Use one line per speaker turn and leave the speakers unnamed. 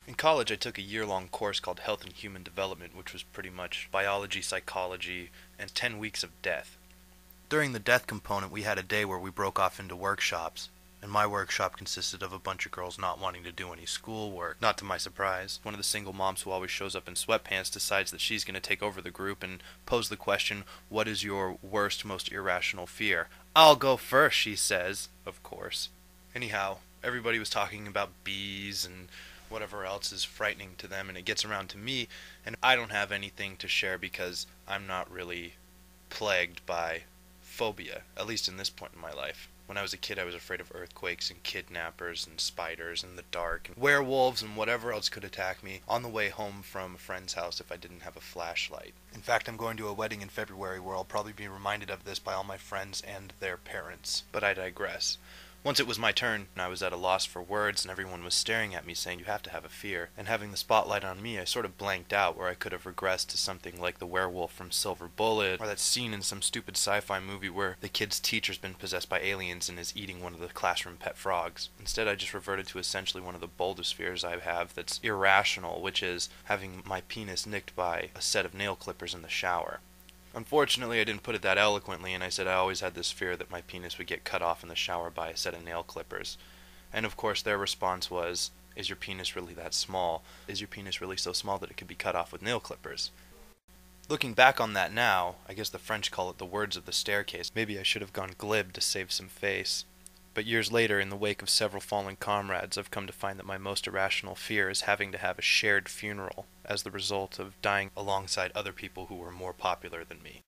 In college, I took a year-long course called Health and Human Development, which was pretty much biology, psychology, and 10 weeks of death. During the death component, we had a day where we broke off into workshops, and my workshop consisted of a bunch of girls not wanting to do any schoolwork. Not to my surprise, one of the single moms who always shows up in sweatpants decides that she's going to take over the group and pose the question, "What is your worst, most irrational fear?" "I'll go first," she says, of course. Anyhow, everybody was talking about bees and whatever else is frightening to them, and it gets around to me, and I don't have anything to share because I'm not really plagued by phobia, at least in this point in my life. When I was a kid, I was afraid of earthquakes and kidnappers and spiders and the dark and werewolves and whatever else could attack me on the way home from a friend's house if I didn't have a flashlight. In fact, I'm going to a wedding in February where I'll probably be reminded of this by all my friends and their parents. But I digress. Once it was my turn, I was at a loss for words, and everyone was staring at me saying, "You have to have a fear." And having the spotlight on me, I sort of blanked out, where I could have regressed to something like the werewolf from Silver Bullet, or that scene in some stupid sci-fi movie where the kid's teacher's been possessed by aliens and is eating one of the classroom pet frogs. Instead, I just reverted to essentially one of the boldest fears I have that's irrational, which is having my penis nicked by a set of nail clippers in the shower. Unfortunately, I didn't put it that eloquently, and I said I always had this fear that my penis would get cut off in the shower by a set of nail clippers. And of course, their response was, "Is your penis really that small? Is your penis really so small that it could be cut off with nail clippers?" Looking back on that now, I guess the French call it the words of the staircase. Maybe I should have gone glib to save some face. But years later, in the wake of several fallen comrades, I've come to find that my most irrational fear is having to have a shared funeral as the result of dying alongside other people who were more popular than me.